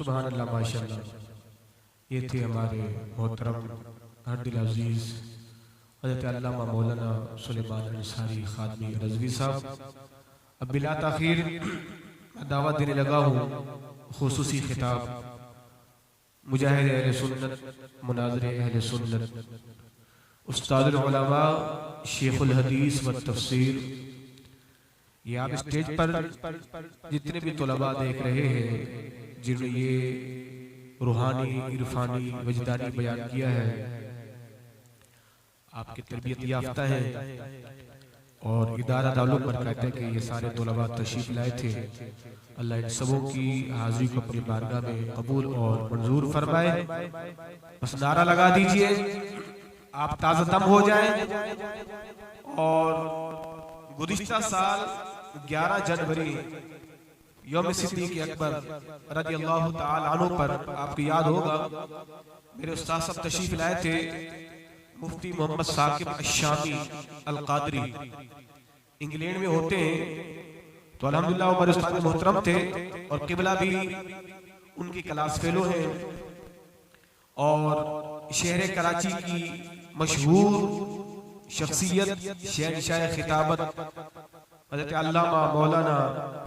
सुभान अल्लाह माशाअल्लाह। ये थे हमारे मोहतरम हरदिल अजीज हज़रत अल्लामा मौलाना सुलेमान अंसारी खादमी रज़वी साहब। अब बिला ताख़ीर दावत देने लगा हूँ खुसूसी खिताब मुजाहिद अहले सुन्नत मुनाज़िर अहले सुन्नत उस्तादुल उलमा शेखुल हदीस व तफसीर। ये आप स्टेज पर जितने भी तलबा देख रहे हैं जिन्होंने ये रूहानी इरफानी वजदानी बयान किया है, आपकी तरबियत याफ्ता है और इदारा दारुल पर कहते हैं कि ये सारे तलबा तशरीफ लाए थे। अल्लाह इन सबों की हाजिरी को अपनी बारगाह में कबूल और मंजूर फरमाए। बस नारा लगा दीजिए, आप ताज़ा दम हो जाएं। और गुज़िश्ता साल 11 जनवरी यौम सिद्दीक़ अकबर रज़ियल्लाहु ताला अन्हु पर आपको याद होगा मेरे उस्ताद साहब तशरीफ लाए थे, मुफ्ती मोहम्मद साकिब अश-शामी अल-क़ादरी इंग्लैंड में होते हैं। तो अल्हम्दुलिल्लाह हमारे उस्ताद मोहतरम थे और किबला भी उनकी क्लास फेलो हैं और शहर कराची की मशहूर शख्सियत शहंशाह खिताबत हज़रत अल्लामा मौलाना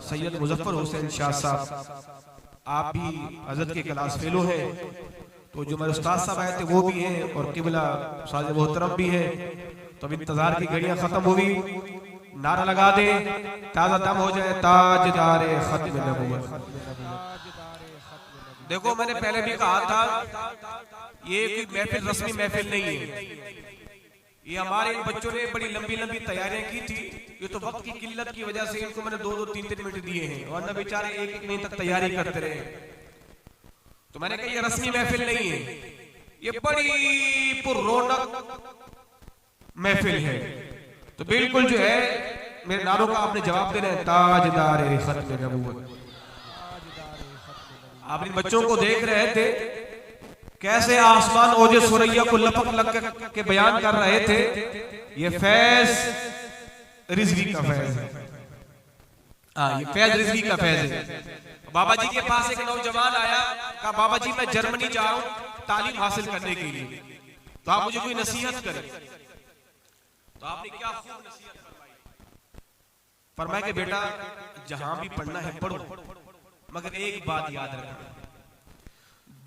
सैयद मुज़फ़्फ़र हुसैन शाह साहब, आप भी हज़रत के क्लास फेलो हैं। तो जो मेरे उस्ताद साहब आए थे वो भी हैं और किबला उस्ताद मोहतरम भी हैं। तो अब इंतजार की घड़ियां खत्म हुई, नारा लगा दे, ताज़ा दम हो जाए, ताजदारे खत्म नबूवत। देखो मैंने पहले भी कहा था ये कोई महफिल रस्मी महफिल नहीं है। ये हमारे इन बच्चों ने बड़ी लंबी लंबी तैयारियां की थी। ये तो वक्त की किल्लत की वजह से इनको मैंने 2-2 3-3 मिनट दिए हैं और न बेचारे 1-1 महीने तक तैयारी करते रहे। तो मैंने कहा ये रस्मी महफिल नहीं है, ये बड़ी पुररौनक महफिल है। तो बिल्कुल जो है मेरे नारों का आपने जवाब देना है, ताजदारे खत्म नबूवत। आप इन बच्चों को देख रहे थे कैसे आसमान ओजे सुरैया को लपक लग के बयान कर रहे थे। ये फैज रिजवी का फैज है। ये फैज रिजवी का फैज है। बाबा जी के पास एक नौजवान आया, कहा बाबा जी मैं जर्मनी जा रहा हूं तालीम हासिल करने के लिए, तो आप मुझे कोई नसीहत करें। तो आपने क्या खूब नसीहत फरमाया कि बेटा जहां भी पढ़ना है पढ़ो, मगर एक बात याद रखना,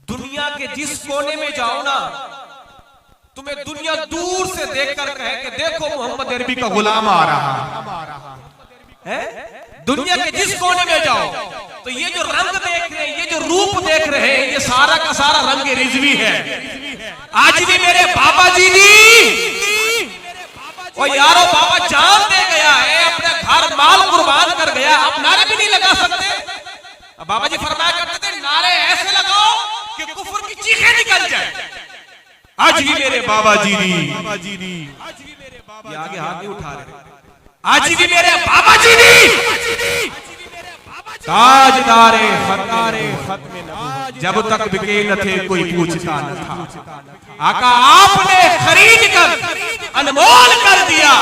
दुनिया के जिस कोने में जाओ ना, तुम्हें दुनिया दूर से देखकर कहे कि देखो मोहम्मद अरबी का गुलाम आ रहा है। दुनिया के जिस कोने में जाओ तो ये जो रंग देख रहे हैं, ये जो रूप देख रहे हैं, ये सारा का सारा रंग रिजवी है। आज भी मेरे बाबा जी ने और यारो बाबा जान दे गया है, अपने घर माल कुर्बान कर गया, आप नारे भी नहीं लगा सकते। बाबा जी फरमाया करते थे नारे ऐसे लगाओ कि कुफर की चीखें निकल जाए। आज भी मेरे बाबा जी ने आगे हाथ नहीं उठा रहे, आज भी मेरे बाबा जी ने ताजदारे खत्म जब तक बिके न थे कोई पूछता न था। आका आपने खरीद कर अनमोल कर दिया।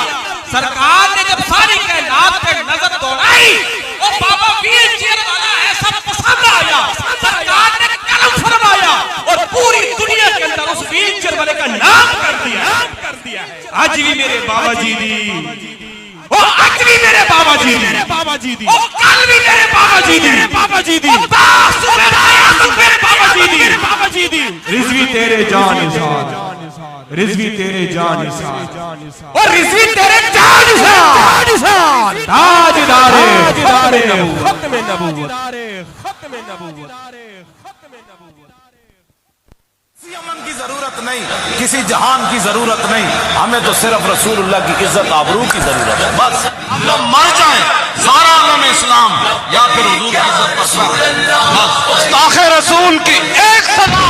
सरकार ने जब सारी कायनात पे नजर दौड़ाई, ओ बाबा वीर चेयर वाला ऐसा पसंद आया, सरकार ने करम फरमाया और पूरी दुनिया के अंदर उस वीर चेयर वाले का नाम कर दिया। आज भी मेरे बाबा जी दी, ओ आज भी मेरे बाबा जी दी, ओ कल भी मेरे बाबा जी दी, ओ सुबह आया तो मेरे बाबा जी दी। रिजवी तेरे जान निसार, रिजवी तेरे जान निसार, और रिजवी तेरे जान निसार, ताजदारे खत्म नबूवत। किसी अमन की जरूरत नहीं, किसी जहान की जरूरत नहीं, हमें तो सिर्फ रसूलुल्लाह की इज्जत आबरू की जरूरत है। बस हम लोग मर जाए सारा आलम इस्लाम या फिर हुजूर की इज्जत पर सर, बस गुस्ताखे रसूल की एक सदा।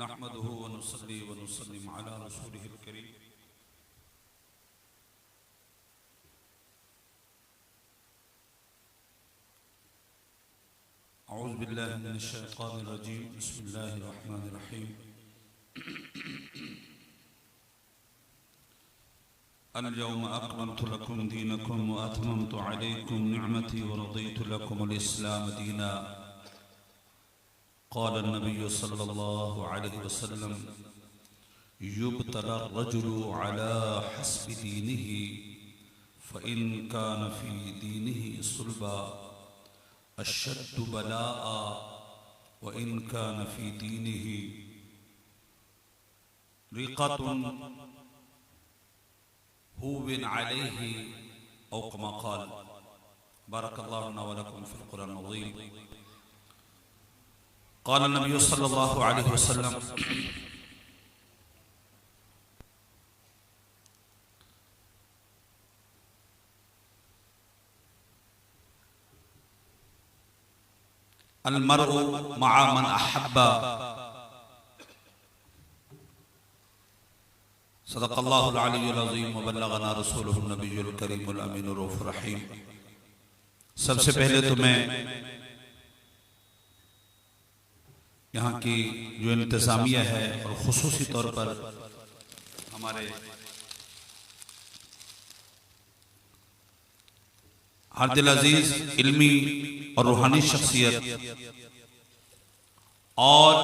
नहमदुहु व नुसल्ली व नुसल्लिम अला रसूलिहिल करीम। औज़ु बिल्लाहि मिनश शैतानिर रजीम। बिस्मिल्लाहिर रहमानिर रहीम। अल-यौम अकमलतु लकुम दीनकुम व अतममतु अलैकुम निअमती व रदीतु लकुमुल इस्लाम दीना। क़ाल नबी सल्लल्लाहु अलैहि वसल्लम युब्तला रजुलु अला हस्बि दीनिही फ़इन कान फ़ी दीनिही सुल्बा अशद्दु बलाआ व इन कान फ़ी दीनिही रिक़तुन हुवन अलैहि औ कमा क़ाल। बारकल्लाहु लना व लकुम फ़िल क़ुरआनिल अज़ीम। क़ाल नबी सल्लल्लाहु अलैहि वसल्लम अल मरउ मअ मन अहब्बा। सदक़ल्लाहुल अलियुल अज़ीम व बल्लगना रसूलुहुन नबियुल करीमुल अमीनुर रऊफ़ुर रहीम। सबसे पहले तो मैं यहाँ की जो इंतज़ामिया है और ख़ुसूसी तौर पर हमारे हर दिल अजीज इल्मी और रूहानी शख्सियत और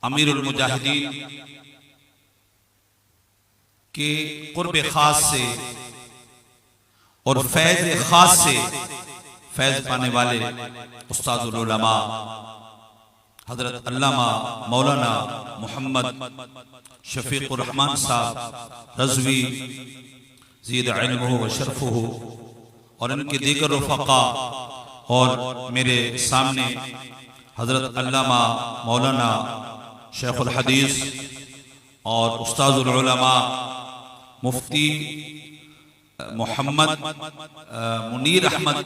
अमीरुल मुजाहिदीन के कुर्ब खास से और फैज़ खास से फैज़ पाने वाले उस्तादुल उलमा हज़रत अल्लामा मौलाना मोहम्मद शफीकुर रहमान साहब रज़वी ज़ीद इल्मुहु व शरफ़ुहु और इनके दीगर रफ़क़ा और मेरे सामने हज़रत अल्लामा मौलाना शेखुल हदीस और उस्तादुल उलमा मुफ्ती मोहम्मद मुनीर अहमद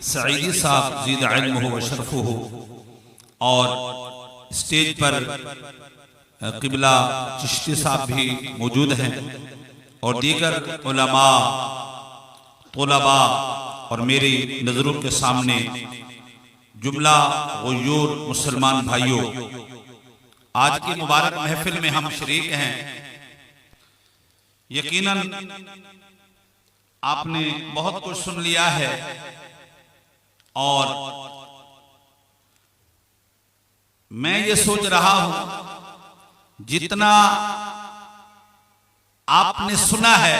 सईदी साहब ज़ीद इल्मुहु व शरफ़ुहु और स्टेज पर क़िबला चिश्ती साहब भी मौजूद हैं और दीगर उलमा तलबा और मेरी नज़रों के सामने जुमला गुयूर मुसलमान भाइयों, आज की मुबारक महफिल में हम शरीक हैं। यकीनन आपने बहुत कुछ सुन लिया है और मैं ये सोच रहा हूं जितना आपने सुना है,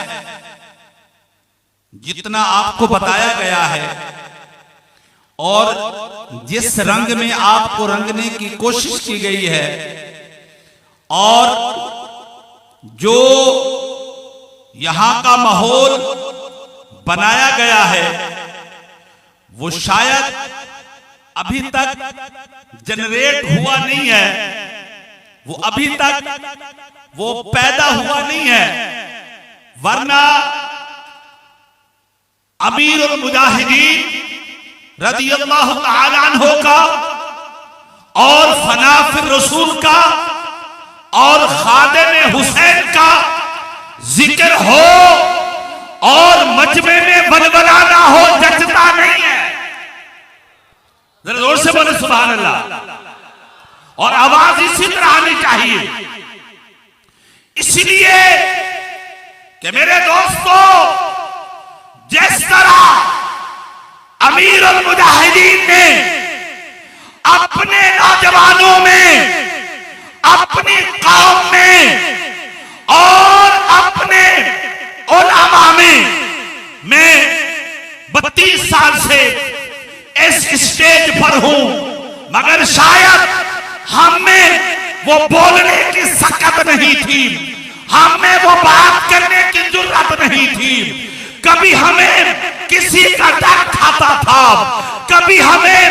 जितना आपको बताया गया है और जिस रंग में आपको रंगने की कोशिश की गई है और जो यहां का माहौल बनाया गया है वो शायद अभी तक जनरेट हुआ नहीं है, वो अभी तक वो पैदा हुआ नहीं है। वरना अमीरुल मुजाहिदीन रज़ियल्लाहु तआला अन्हु का और फनाफिर रसूल का और खादिम हुसैन का जिक्र हो और मजमे में बलबला ना हो, जचता नहीं है। जरा जोर से बोले सुभान अल्लाह। और आवाज इसी तरह आनी चाहिए। इसलिए कि मेरे दोस्तों, जिस तरह अमीरुल मुजाहिदीन ने अपने नौजवानों में, अपनी कौम में और अपने उलमा में, मैं 32 साल से इस स्टेज पर हूं, मगर शायद हम में वो बोलने की सकत नहीं थी, हम में वो बात करने की जुर्रत नहीं थी। कभी हमें किसी का डर खाता था, कभी हमें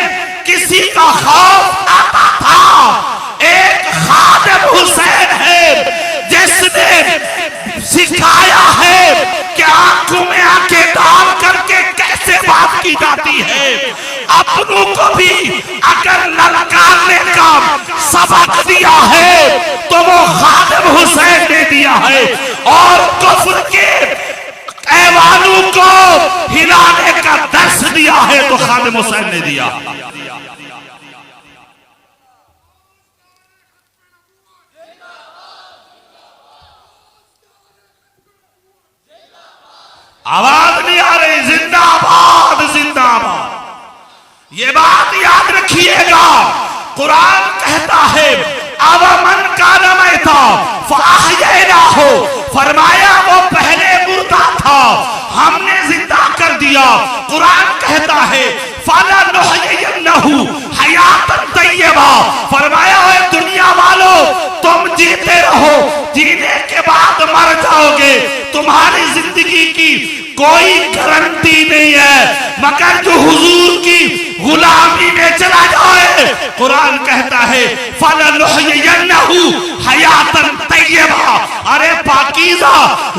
किसी का खौफ आता था। एक खादिम हुसैन है जिसने सिखाया है कि आंखों में आंखें डाल करके कैसे कैसे बात की जाती है। अपनों को भी अगर ललकारने का सबक दिया है तो वो खादिम हुसैन ने दिया है, और कुफ्र के ऐवानों को हिलाने का दर्श दिया है तो खादिम हुसैन ने दिया। आवाज नहीं आ रही? जिंदाबाद जिंदाबाद। ये बात याद रखिएगा। कुरान कहता है अवमन कान मैता फअहयैनाहु, फरमाया वो पहले मुर्दा था हमने जिंदा कर दिया। कुरान कहता है फलनुहयिन्नहु हयातन तय्यबा, फरमाया है दुनिया वालों तुम जीते रहो, जीने के बाद मर जाओगे, तुम्हारी जिंदगी की कोई गारंटी नहीं है, मगर जो हुजूर की गुलामी में चला जाए, कुरान कहता है फलनुहयिन्नहु हयातन तय्यबा। अरे पाकीज़ा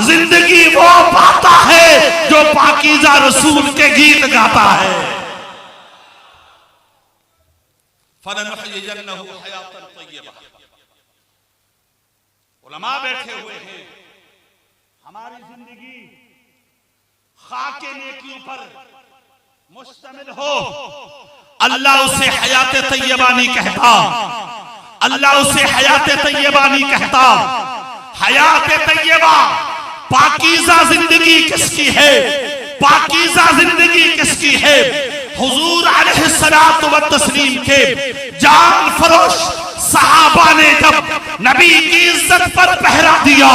जिंदगी वो पाता है जो पाकीज़ा रसूल के गीत गाता है। फलनुहयिन्नहु हयातन तय्यबा। उलमा बैठे हुए हैं, हमारी जिंदगी खाके नेकियों पर मुश्तमिल हो, अल्लाह उसे हयात तय्यबा नहीं कहता, अल्लाह उसे हयात तय्यबा नहीं कहता। हयात तय्यबा पाकीज़ा जिंदगी किसकी है? पाकीज़ा जिंदगी किसकी है? हुजूर अलैहिस्सलातु व तस्लीम के जान फरोश सहाबा ने जब नबी की इज्जत पर पहरा दिया,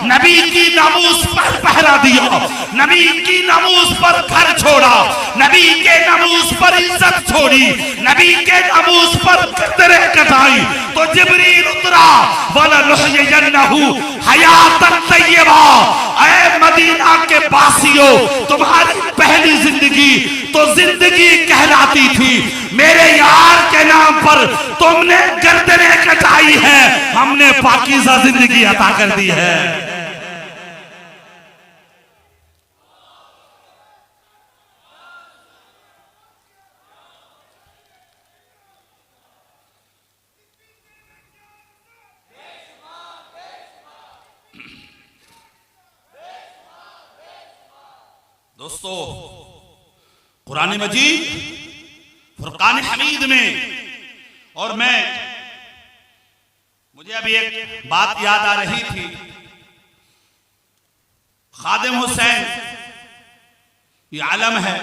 नबी की नमूस पर पहरा दिया, नबी की नमूस पर घर छोड़ा, नबी के नमूस पर इज्जत छोड़ी, नबी के नमूस पर कदरें कटाई, तो जिब्रील उतरा वलनुहयिन्नहु हयातन तय्यबा। ऐ मदीना के बासियों, तुम्हारी पहली जिंदगी तो जिंदगी कहलाती थी, मेरे यार के नाम पर तुमने गर्दनें कटाई है, हमने पाकीज़ा जिंदगी अता कर दी है। दोस्तों, कुरान मजीद फुरकान हमीद में, और मुझे अभी एक बात याद आ रही थी, खादिम हुसैन ये आलम है,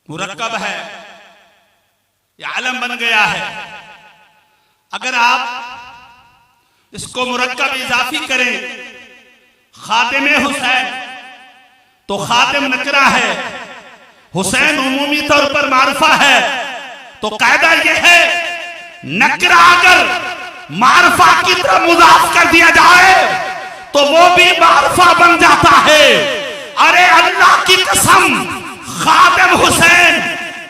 मुरक्कब है, ये आलम बन गया है। अगर आप इसको मुरक्कब इजाफी करें खादिम हुसैन, तो खादिम नकरा है, हुसैन उमूमी तौर पर मारफा है, तो कायदा यह है नकरा अगर मारफा की तरफ मुजाफ कर दिया जाए तो वो भी मारफा बन जाता है। अरे अल्लाह की कसम, खादिम हुसैन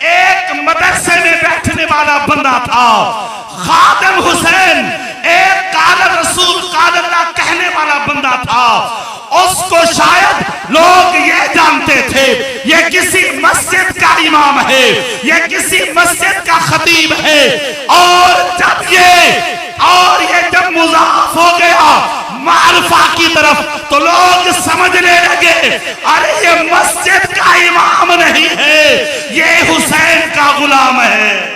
एक मदरसे में बैठने वाला बंदा था, खादिम हुसैन एक काल रसूल काल अल्लाह कहने वाला बंदा था। उसको शायद लोग ये जानते थे ये किसी मस्जिद का इमाम है, ये किसी मस्जिद का खतीब है, और ये जब मुजाफ हो गया मारफा की तरफ तो लोग समझने लगे अरे ये मस्जिद का इमाम नहीं है, ये हुसैन का गुलाम है।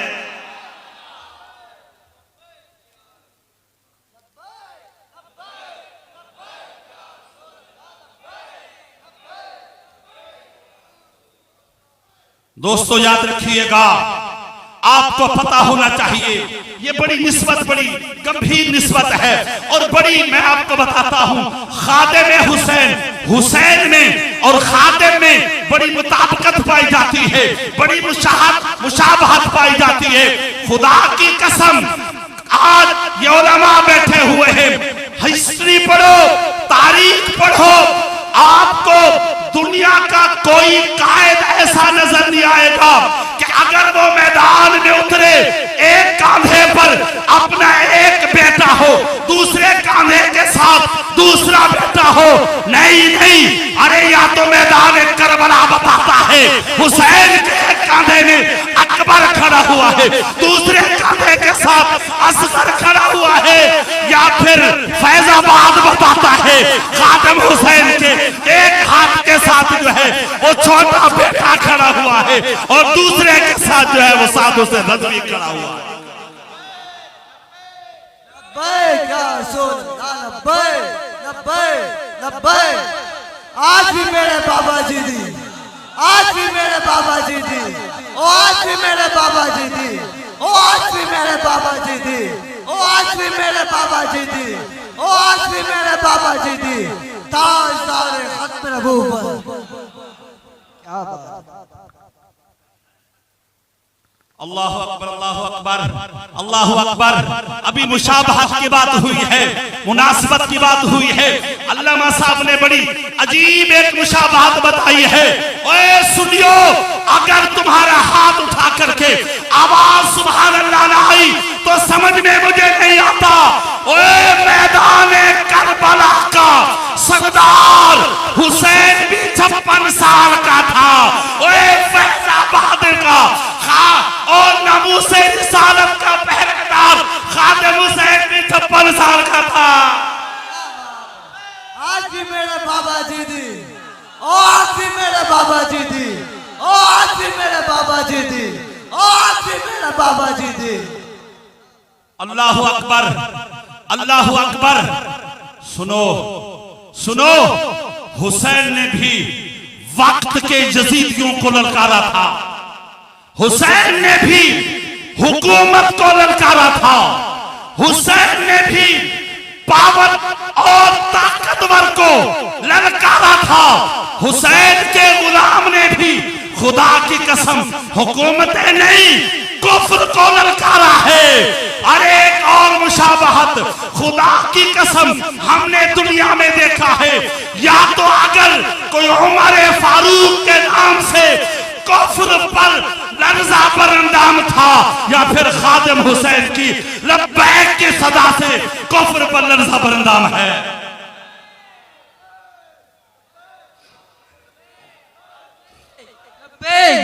दोस्तों याद रखिएगा, आपको पता होना चाहिए ये बड़ी निस्बत, बड़ी गंभीर निस्बत है, और बड़ी मैं आपको बताता हूं, खादिम हुसैन, हुसैन में और खादिम में बड़ी मुताबिकत पाई जाती है, बड़ी मुशाबहत पाई जाती है। खुदा की कसम, आज ये उलमा बैठे हुए हैं, हिस्ट्री पढ़ो, तारीख पढ़ो, आपको दुनिया का कोई कायद ऐसा नजर नहीं आएगा कि अगर वो मैदान में उतरे, एक कांधे पर अपना एक बेटा हो, दूसरे कांधे के साथ दूसरा बेटा हो, नहीं, अरे या तो मैदान करबला बताता है, हुसैन के कांधे में अकबर खड़ा हुआ है, दूसरे कांधे के साथ असगर खड़ा हुआ है, या फिर फैजाबाद बताता है खादिम हुसैन के एक हाथ के साथ जो है वो छोटा बेटा खड़ा हुआ है और दूसरे के साथ जो है वो साधु से रजवी खड़ा हुआ है। आज भी मेरे बाबा जी दी, आज भी मेरे बाबा जी दी, ओ आज भी मेरे बाबा जी दी, ओ आज भी मेरे बाबा जी दी, ओ आज भी मेरे बाबा जी दी, ओ आज भी मेरे बाबा जी दी, ताजदार खत्म नबूवत। क्या बात, अल्लाह अकबर, अल्लाह अकबर, अल्लाह अकबर। अभी मुशाबहत की बात हुई है, मुनासिबत की बात हुई है। अल्लामा साहब ने बड़ी अजीब एक मुशाबहत बताई है। ओए सुनियो, अगर तुम्हारा हाथ उठा करके आवाज सुभान अल्लाह ना आई तो समझ में मुझे नहीं आता। ओए मैदान करबला का सरदार हुसैन भी 56 साल का था। ओए फैजाबाद का और नमूसे रिसालत का पहरेदार खादिम हुसैन भी 56 साल का था। आज भी मेरे बाबा जी दी, ओ आज भी मेरे बाबा जी दी, ओ आज भी मेरे बाबा जी दी, ओ आज भी मेरे बाबा जी दी। अल्लाह अकबर, अल्लाह अकबर। सुनो सुनो, हुसैन ने भी वक्त के यजीदियों को ललकारा था, हुसैन ने भी हुकूमत को ललकारा था, हुसैन ने भी पावर और ताकतवर को ललकारा था, हुसैन के गुलाम ने भी खुदा की कसम हुकूमतें नहीं कुफ्र को ललकारा है। अरे एक और मुशाबहत, खुदा की कसम हमने दुनिया में देखा है, या तो अगर कोई उमर फारूक के नाम से कुफ्र पर लर्जा बरंदाम था, या फिर खादिम हुसैन की लब्बैक की सदा से कुफ्र पर लर्जा बरंदाम है।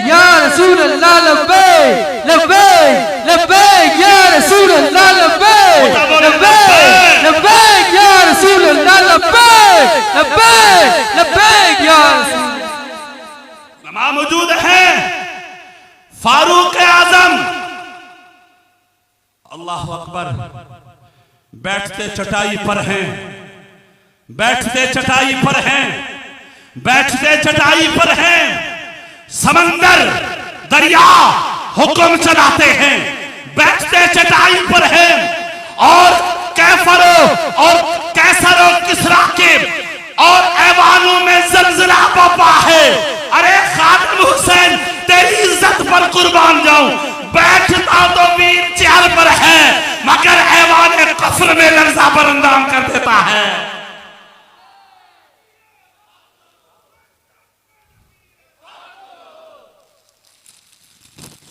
या रसूल अल्लाह, लब्बैक लब्बैक लब्बैक या रसूल अल्लाह, लब्बैक लब्बैक लब्बैक या रसूल अल्लाह, लब्बैक लब्बैक लब्बैक या रसूल। नमा मौजूद है फारूक आजम, अल्लाह अकबर, बैठते चटाई पर हैं, बैठते चटाई पर हैं, बैठते चटाई पर हैं, समंदर दरिया हुक्म चलाते हैं, बैठते चटाई पर हैं, और कैफरो और कैसरो किसरा के और ऐवानों में जलजला बपा है। अरे खादिम हुसैन, तेरी इज्जत पर कुर्बान जाऊं, बैठता तो वीर चेयर पर है, मगर ऐवान कफ्र में लर्जा बरंदाम कर देता है।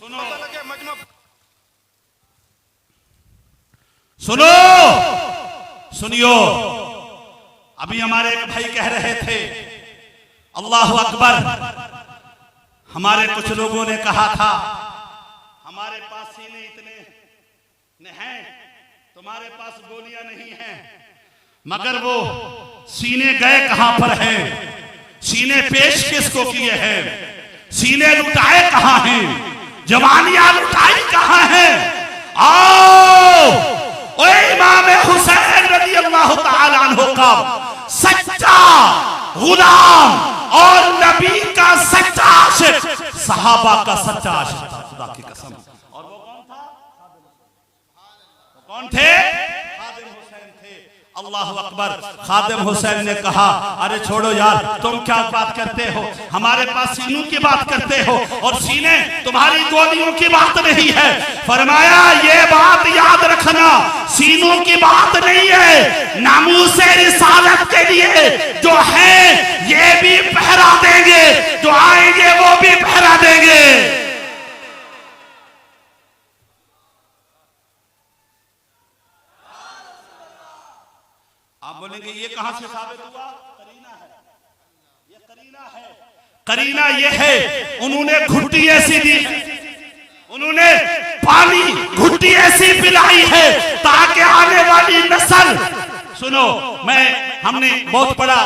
सुनो सुनो सुनियो, अभी हमारे एक भाई कह रहे थे, अल्लाह अकबर, हमारे कुछ लोगों ने कहा था हमारे पास सीने इतने हैं, तुम्हारे पास गोलियां नहीं हैं, मगर वो सीने गए कहां पर हैं, सीने पेश किसको किए हैं, सीने लुटाए कहां हैं, जवानियां लुटाई कहां हैं। आओ ओए इमाम हुसैन रज़ी अल्लाह तआला अन्हु का सच्चा गुलाम और नबी का सच्चा आशिक, सहाबा का सच्चा आशिक था, खुदा की कसम। और वो कौन था? कौन थे? खादिम हुसैन थे। अल्लाह अकबर। खादिम हुसैन ने कहा, अरे छोड़ो यार, तुम क्या बात करते हो, हमारे पास सीनों की बात करते हो और सीने तुम्हारी गोलियों की बात नहीं है। फरमाया, ये बात याद रखना, सीनों की बात नहीं है, नामूसे रिसालत के लिए जो है ये भी पहरा देंगे, जो आएंगे वो भी पहरा देंगे। आप बोलेंगे ये कहां से साबित हुआ? करीना है, ये करीना है। करीना ये है उन्होंने घुट्टी ऐसी दी, उन्होंने पानी घुट्टी ऐसी पिलाई है ताकि आने वाली नस्ल, सुनो, हमने बहुत पढ़ा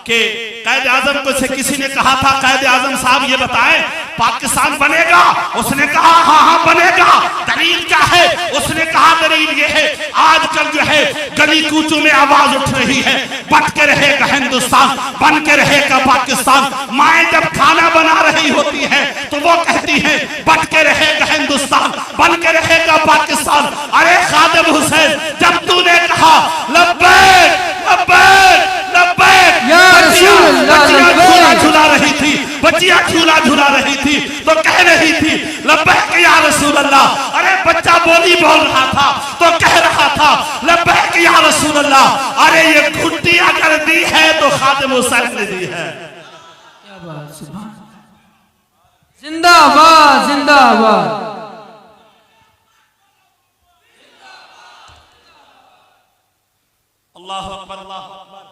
कि कायदे आजम को से किसी ने कहा था, कायदे आजम साहब ये बताएं पाकिस्तान बनेगा? उसने कहा हाँ बनेगा। दलील क्या है? उसने कहा दलील ये है, आजकल जो है गली कूचों में आवाज उठ रही है, बट के रहेगा हिंदुस्तान, बन के रहेगा पाकिस्तान। माएं जब खाना बना रही होती है तो वो कहती है बट के रहेगा हिंदुस्तान, बन के रहेगा पाकिस्तान। अरे खादिम हुसैन, जब तूने कहा लब्बैक लब्बैक लब्बैक, बच्चियां झूला रही थी तो कह रही थी लब्बैक या रसूल अल्लाह। अरे बच्चा बोल रहा था तो कह रहा था लब्बैक या रसूल अल्लाह। अरे ये घुट्टी अगर दी है तो खादिम हुसैन ने दी है। क्या बात, सुभान, जिंदाबाद जिंदाबाद। अल्लाह अकबर अल्लाह अकबर।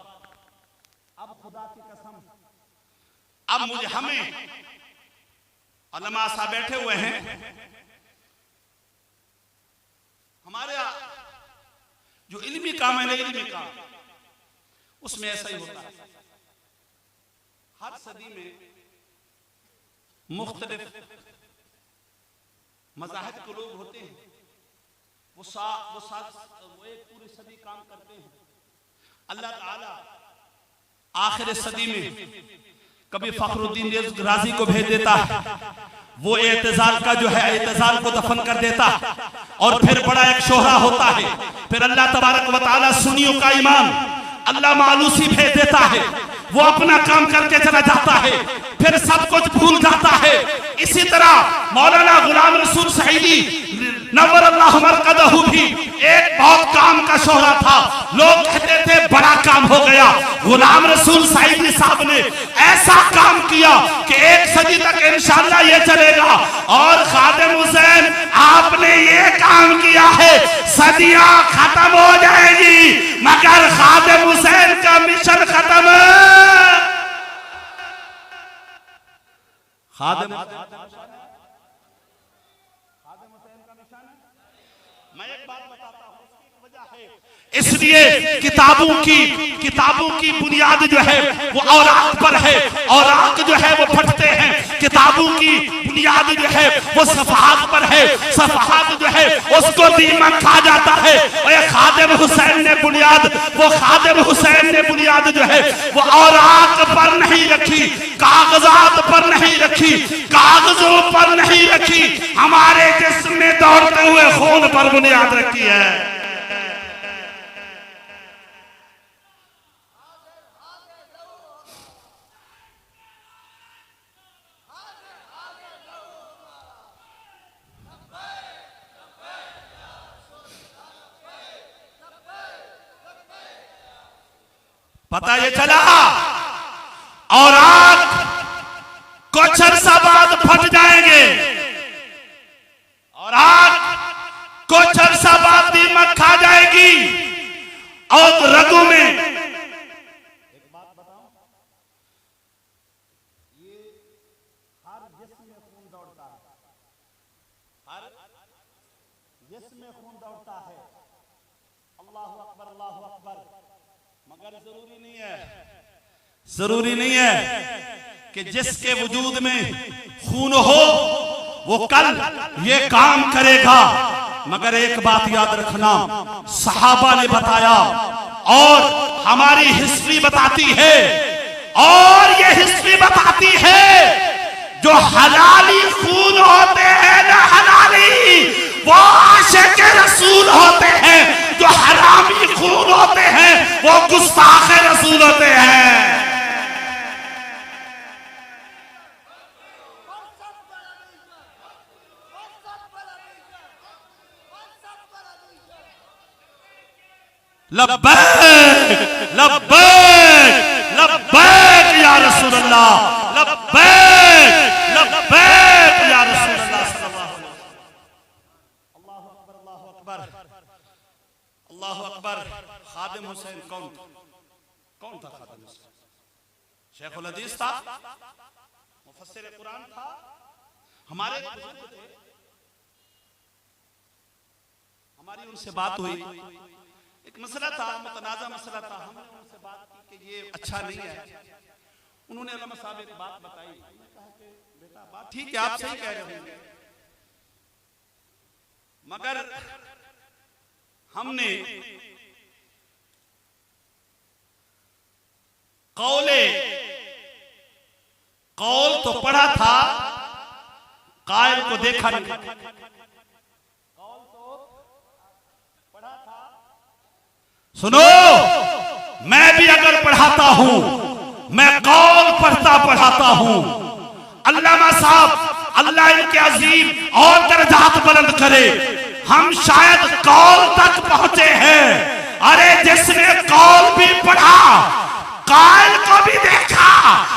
अब खुदा की कसम, अब मुझे हमें उलमा साहब बैठे हुए हैं, हमारे जो इल्मी काम है ना, इल्मी काम उसमें ऐसा ही होता है। हर सदी में मुख्तलिफ मज़ाहिब के लोग होते हैं, वो एक पूरी सदी काम करते हैं। अल्लाह ताला आखिर सदी में कभी फखरुद्दीन राजी को भेज देता है, वो एतजाल का जो है एतजाल को दफन कर देता है, और फिर बड़ा एक शोहरा होता है। फिर अल्लाह तबारक व तआला सुन्नियों का इमाम अल्लाह मालूसी भेज देता है, वो अपना काम करके चला जाता है, फिर सब कुछ भूल जाता है। इसी तरह मौलाना गुलाम रसूल सईदी नव्वर अल्लाह मरकदहू भी एक बहुत काम का शोहरा था। लोग कहते थे बड़ा काम हो गया। गुलाम रसूल सईदी साहब ने ऐसा काम किया कि एक सदी तक इंशाअल्लाह ये चलेगा। और खादिम हुसैन, आपने ये काम किया है, सदियां खत्म हो जाएगी मगर खादिम हुसैन का मिशन खत्म। खादिम मैं एक बात बताता हूं, इसकी वजह है, इसलिए किताबों की बुनियाद जो है वो औराक पर है, औराक जो है वो फटते हैं। किताबों की बुनियाद जो है वो सफहात पर है, सफहात जो है उसको दीमक खा जाता है। और खादिम हुसैन ने बुनियाद जो है वो औराक पर नहीं रखी, कागजात पर नहीं रखी, कागजों पर नहीं रखी, हमारे जिस्म में दौड़ते हुए खून पर बुनियाद रखी है। पता ये चला और आग कुछ अरसा बाद फट जाएंगे, और आग कुछ अरसा बाद दीमक खा जाएगी। और रगों में एक बात बताऊं, ये हर जिस्म में खून दौड़ता है, हर जिस्म में खून दौड़ता है। अल्लाहु अकबर अल्लाहु अकबर। मगर जरूरी नहीं है कि जिसके वजूद में खून हो वो कल ये काम करेगा। मगर एक बात याद रखना, सहाबा ने बताया और हमारी हिस्ट्री बताती है, और ये हिस्ट्री बताती है जो हलाली खून होते हैं ना हलाली, वो आशिक रसूल होते हैं। जो हरामी खून होते हैं वो गुस्ताख रसूल होते हैं। लब्बैक लब्बैक लब्बैक या रसूल अल्लाह, लब्बैक लब्बैक या रसूल अल्लाह सल्लल्लाहु अलैहि वसल्लम। अल्लाहु अकबर अल्लाहु अकबर अल्लाहु अकबर। खादिम हुसैन कौन था? खादिम हुसैन शेखुल हदीस था, मुफस्सिर कुरान था, हमारे बुजुर्ग थे। हमारी उनसे बात हुई, एक मसला था, मुतनाज़ा मसला था। हमने उनसे बात की कि ये अच्छा नहीं है। उन्होंने अल्लामा साहब एक बात बताई। मैंने कहा कि बेटा बात ठीक है, आप सही कह रहे होंगे, मगर हमने कौल तो पढ़ा था, कायल को देखा नहीं। कौल तो पढ़ा था। सुनो, मैं भी अगर पढ़ाता हूं, मैं कौल पढ़ाता हूं। अल्लामा साहब, अल्लाह इनके अजीम और दर्जात बुलंद करे, हम शायद कौल तक पहुंचे हैं। अरे जिसने कौल भी पढ़ा, कायल को भी देखा,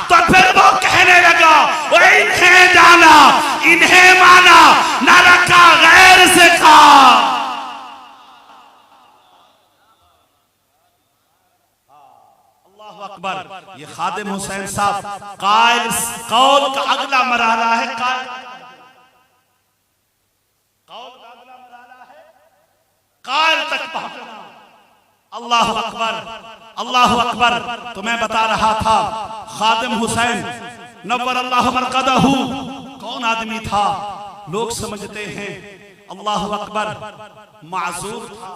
तो फिर वो कहने लगा, वो इन्हें जाना, इन्हें माना, न रखा गैर से खा। अल्लाह अकबर। ये खादिम हुसैन साहब कायल कौल का अगला मरहला है, कौल का अगला मरहला है कायल तक पहुंचना। अल्लाह अकबर, अल्लाह अकबर। तो मैं बता रहा था, खादिम हुसैन नव्वर अल्लाह मरकदहू कौन आदमी था? लोग समझते हैं अल्लाह अकबर माजूर था।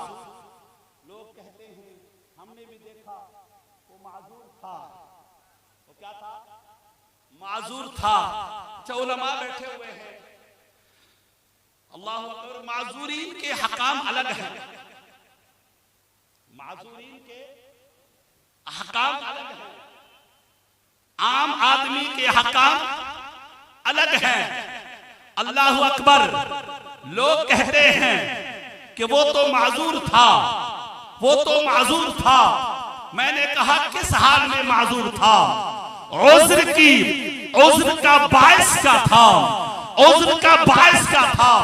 लोग कहते हैं, हमने भी देखा वो माजूर था। वो क्या था? माजूर था। उलमा बैठे हुए हैं, अल्लाह अकबर। माजूरीन के हकाम अलग हैं, माजूरीन के हकाम अलग हैं, आम आदमी के हकाम अलग हैं। अल्लाह अकबर। लोग कहते हैं कि वो तो माजूर था, वो तो माजूर था। मैंने कहा किस हाल में माजूर था? उज़्र का बायस का था, उज़्र का बायस का था।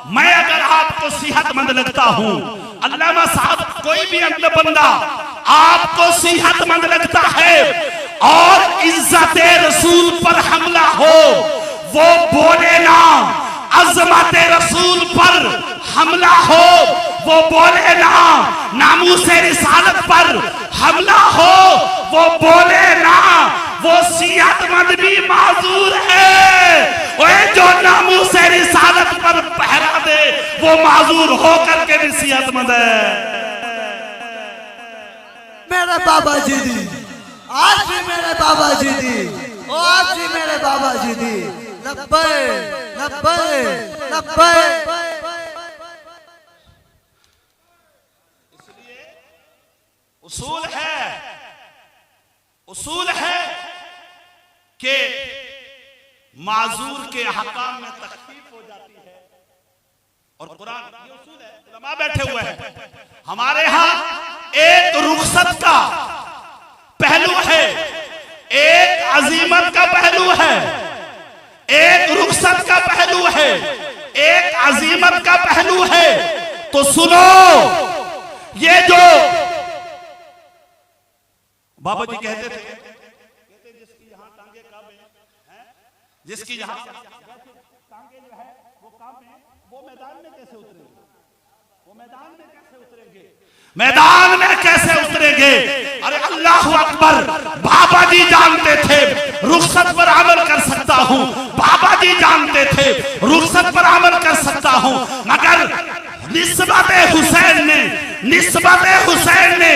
मैं अगर आपको सेहतमंद लगता हूं, अल्लामा साहब, कोई भी अंध बंदा आपको सेहतमंद लगता है और इज्जत रसूल पर हमला हो, वो बोले ना। अज़मत रसूल पर हमला हो, वो बोले ना। नामूस रिसालत पर हमला हो, वो बोले ना। वो सेहतमंद भी माजूर है। ओए जो नामूस रिसालत पर पहरा दे, वो माजूर होकर के भी सेहतमंद है। मेरे बाबा जी दी, आज भी मेरे बाबा जी दी, ओ आज भी मेरे बाबा जी दी। लब्बे लब्बे लब्बे। इसलिए उसूल है कि माजूर के हकाम में तखफीफ हो जाती है, और कुरान ये उसूल है। उलमा बैठे हुए हैं हमारे यहाँ। एक रुखसत का पहलू है, एक अजीमत का पहलू है। एक रुखसत का पहलू है, एक अजीमत का पहलू है। तो सुनो, ये जो बाबा जी कहते थे, जिसकी यहाँ टांगे काबे हैं, जिसकी यहाँ टांगे जो है वो काबे, वो मैदान में कैसे उतरेंगे? वो मैदान में कैसे उतरेंगे? मैदान में कैसे उतरेंगे? अरे अल्लाह अकबर। बाबा जी जानते थे रुखसत पर अमल कर सकता हूँ, बाबा जी जानते थे रुखसत पर अमल कर सकता हूँ, मगर निस्बत हुसैन ने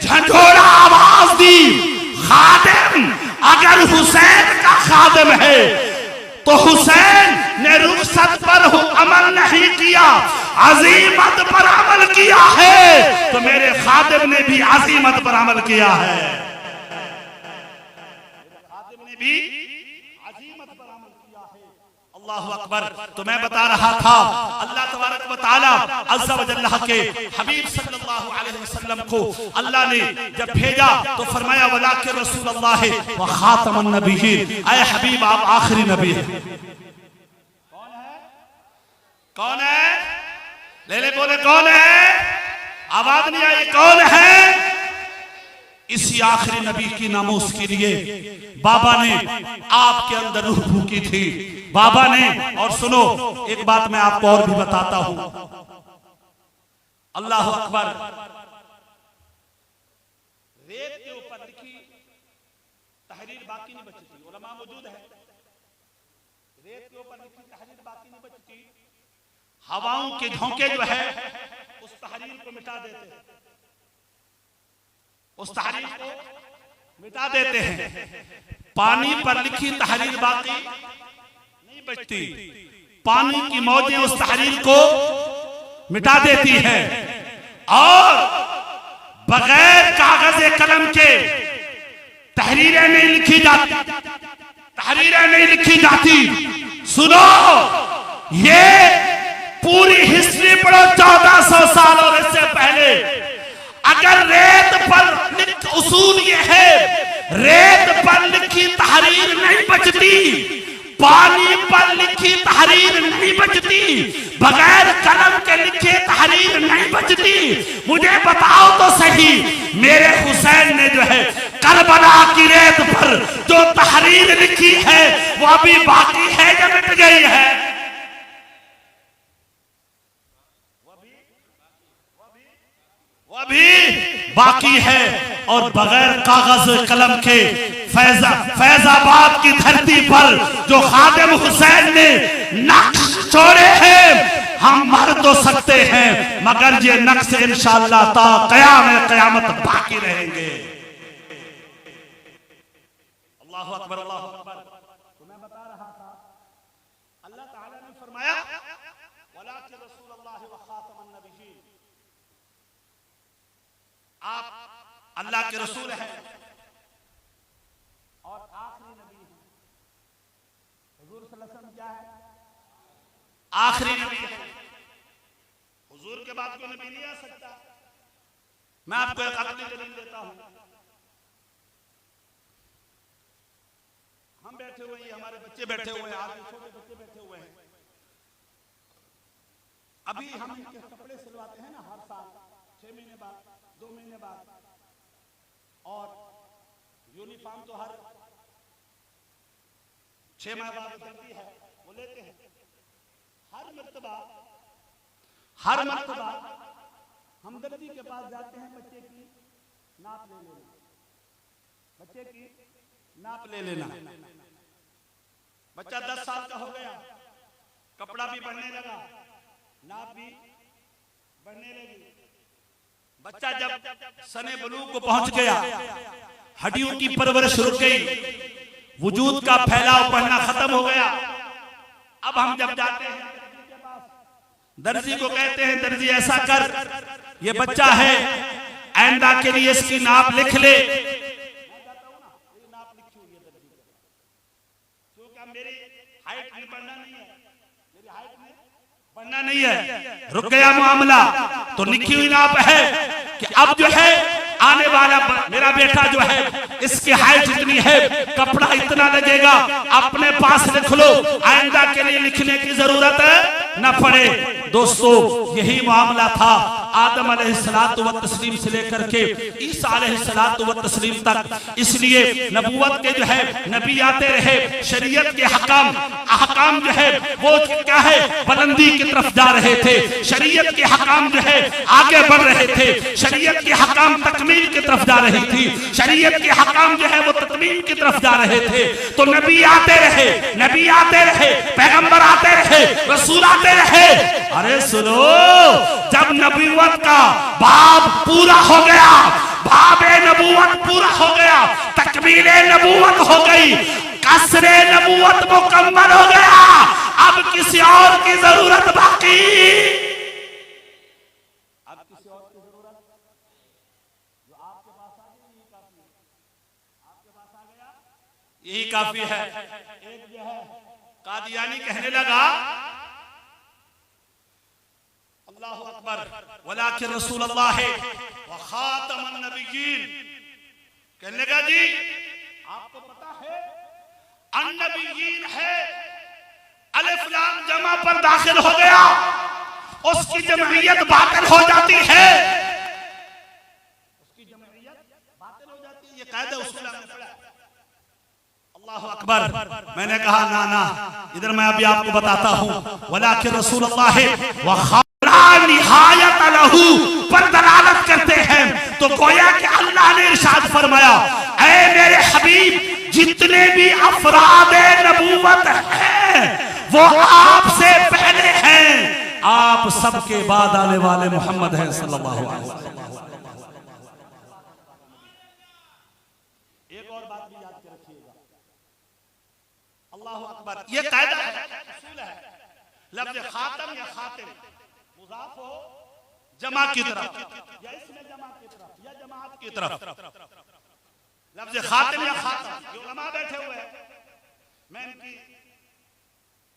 झंझोड़ा आवाज दी। खादिम अगर हुसैन का खादिम है, तो हुसैन ने रुखसत पर अमल नहीं किया, अजीमत पर अमल किया है। तो मेरे खादिम ने भी अजीमत पर अमल किया है, खादिम ने भी अजीमत पर अमल किया है। अल्लाह अकबर। तो मैं बता रहा था, अल्लाह तबारक व तआला अज़्ज़ा व जल्ला के हबीब सल्लल्लाहु अलैहि वसल्लम को अल्लाह ने जब भेजा तो फरमाया वलाकि रसूलुल्लाह व खातमुन नबिय्यीन। ऐ हबीब, आप आखिरी नबी हैं। कौन है? कौन है? ले ले बोले कौन है? आवाज नहीं आई। कौन है? इसी आखिरी नबी की नामूस के लिए बाबा ने आपके अंदर रूह फूकी थी। बाबा ने, और सुनो एक बात मैं आपको और भी बताता हूं, अल्लाह अकबर, रेत के ऊपर लिखी तहरीर बाकी नहीं बचती, उलमा मौजूद है, रेत के ऊपर लिखी तहरीर बाकी नहीं बचती, हवाओं के झोंके जो है उस तहरीर को मिटा देते हैं, उस तहरीर को मिटा देते हैं। पानी पर लिखी तहरीर बाकी नहीं बचती, पानी की मौजें उस तहरीर को मिटा देती है, और बगैर कागज कलम के तहरीरें नहीं लिखी जाती, तहरीरें नहीं लिखी जाती। सुनो, ये पूरी हिस्ट्री पढ़ो, 1400 साल और इससे पहले। अगर रेत पर उसूल ये है, रेत पर लिखी तहरीर नहीं बचती, पानी पर लिखी तहरीर नहीं बचती, बगैर कलम के लिखे तहरीर नहीं बचती। मुझे बताओ तो सही, मेरे हुसैन ने जो है करबला की रेत पर जो तहरीर लिखी है वो अभी बाकी है या मिट गई है? वो अभी बाकी है। और बगैर कागज कलम के फैजाबाद की धरती पर जो खादिम हुसैन ने नक्श छोड़े हैं, हम मर तो सकते हैं मगर ये नक्श इंशाअल्लाह ता क़यामत बाकी रहेंगे। अल्लाह अकबर, अल्लाह अकबर। तो मैं बता रहा था, अल्लाह ताला ने फरमाया वलाकिन रसूलुल्लाह व खातमुन नबिय्यीन, आप अल्लाह के रसूल हैं और आखिरी नबी हैं। हुजूर सल्लल्लाहु अलैहि वसल्लम क्या है? आखिरी नबी है। हुजूर के बाद कोई नबी नहीं आ सकता। मैं आपको एक अक्ली दलील देता हूं। हम बैठे हुए हैं, हमारे बच्चे बैठे हुए हैं, आगे छोटे बच्चे बैठे हुए हैं। अभी हम इनके कपड़े सिलवाते हैं ना हर साल, 6 महीने बाद, 2 महीने बाद, और यूनिफॉर्म तो हर 6 माह बाद बदलती है, वो लेते हैं। हर मर्तबा हमदर्दी के पास जाते हैं, बच्चे की नाप ले लेना, बच्चे की नाप ले लेना। बच्चा 10 साल का हो गया, कपड़ा भी बढ़ने लगा, नाप भी बढ़ने लगी। बच्चा जब सने बलूग को पहुंच गया, हड्डियों की परवरिश रुक गई, वजूद का फैलाव बढ़ना खत्म हो गया। अब हम जब जाते हैं दर्जी को कहते हैं, दर्जी ऐसा कर, ये बच्चा है, आइंदा के लिए इसकी नाप लिख ले। नाप लिखी हुई है दर्जी, क्योंकि मेरी हाइट में बढ़ना नहीं है, मेरी हाइट में बढ़ना नहीं है, रुक गया मामला। तो लिखी हुई नाप है कि अब जो है आने वाला मेरा बेटा जो है, इसकी हाइट इतनी है, कपड़ा इतना लगेगा, अपने पास लिख लो, आइंदा के लिए लिखने की जरूरत न पड़े। दोस्तों, यही मामला था आदम अलैहिस्सलातु व तस्लीम से लेकर के ईसा अलैहिस्सलातु व तस्लीम तक। इसलिए नबूवत के जो है नबी आते रहे, शरीयत के अहकाम जो है वो क्या है, बुलंदी की तरफ जा रहे थे, शरीयत के अहकाम जो है आगे बढ़ रहे थे, शरीयत के अहकाम तकमील की तरफ जा रही थी, शरीयत के अहकाम जो है वो तकमील की तरफ जा रहे थे। तो नबी आते रहे, पैगंबर आते रहे, रसूल आते रहे। अरे सुनो, जब नबूवत का बाब पूरा हो गया, बाबे नबूवत पूरा हो गया, तकमीले नबूवत हो गई, कसरे नबूवत मुकम्मल हो गया, अब किसी और की जरूरत बाकी, अब किसी और की जरूरत जो आपके पास आ गई, यही काफी है, आपके पास आ गया यही काफी है। एक जो है कादियानी कहने लगा, अल्लाहु अकबर, वलाकिन रसूलुल्लाह व खातमुन नबिय्यीन, कहने लगा जी आपको पता है अन्नबिय्यीन है, अलिफ लाम जमा पर दाखिल हो गया, उसकी जमइयत बातिल हो जाती है, उसकी जमइयत बातिल हो कायदा उसूल आपने पढ़ा? अल्लाहु अकबर। मैंने कहा ना ना, इधर मैं अभी आपको बताता हूँ। वलाकिन रसूलुल्लाह व खाला निहायत लहू पर दलालत करते हैं। तो गोया कि अल्लाह ने इरशाद फरमाया, ऐ मेरे हबीब, जितने भी अफराद नबूवत हैं वो आपसे पहले हैं, आप सबके बाद आने वाले मोहम्मद हैं सल्लल्लाहु अलैहि वसल्लम। एक और बात भी याद रखिएगा, अल्लाहु अकबर। ये कायदा है, उसूल है। लफ्ज़ खातम या खातिम मुज़ाफ हो जमा की तरफ, या इसमें जमा की तरफ, या जमात की तरफ। लफ्ज़ खातिम या खातम, ये उलमा बैठे हुए हैं, मैं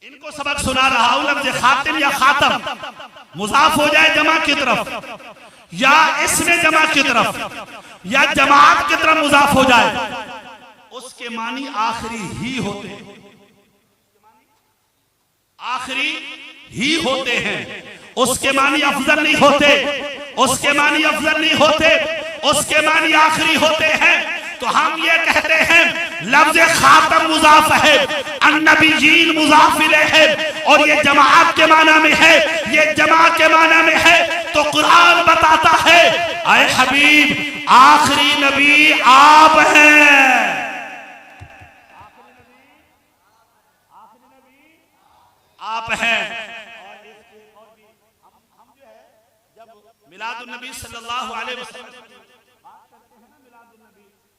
इनको सबक सुना रहा हूं। लफ्ज़ खातिम या खातम मुज़ाफ हो जाए जमा की तरफ, या इसमें जमा की तरफ, या जमात की तरफ मुज़ाफ हो जाए, उसके मानी आखिरी ही होते हैं, आखिरी ही होते हैं। उसके मानी अफजल नहीं होते, उसके मानी अफजल नहीं होते, उसके मानी आखिरी होते हैं। तो हम ये कहते हैं लफ्ज़ खातम मुज़ाफ है, अन्नबीयीन मुज़ाफ इलैहि, और ये जमात के माना में है, ये जमा के माना में है। तो कुरान बताता है, ऐ हबीब, आखिरी नबी आप हैं, आप हैं। हम जो है जब मिलादुन नबी सल्लल्लाहु अलैहि वसल्लम